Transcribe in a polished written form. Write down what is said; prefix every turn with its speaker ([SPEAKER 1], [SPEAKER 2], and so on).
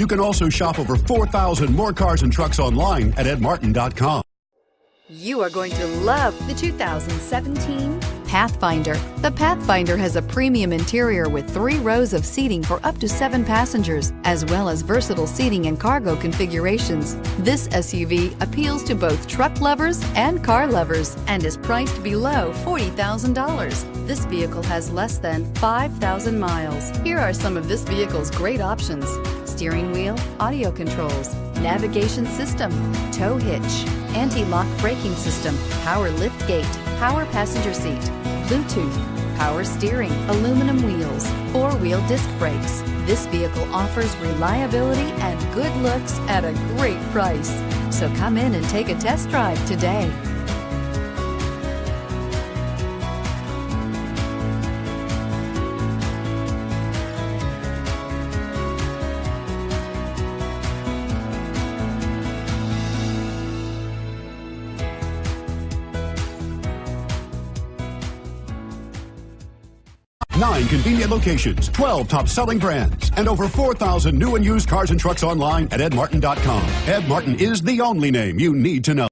[SPEAKER 1] You can also shop over 4,000 more cars and trucks online at edmartin.com.
[SPEAKER 2] You are going to love the 2017 Pathfinder. The Pathfinder has a premium interior with 3 rows of seating for up to 7 passengers, as well as versatile seating and cargo configurations. This SUV appeals to both truck lovers and car lovers and is priced below $40,000. This vehicle has less than 5,000 miles. Here are some of this vehicle's great options: steering wheel audio controls, navigation system, tow hitch, anti-lock braking system, power liftgate, power passenger seat, Bluetooth, power steering, aluminum wheels, 4-wheel disc brakes. This vehicle offers reliability and good looks at a great price. So come in and take a test drive today.
[SPEAKER 1] Nine convenient locations, 12 top-selling brands, and over 4,000 new and used cars and trucks online at edmartin.com. Ed Martin is the only name you need to know.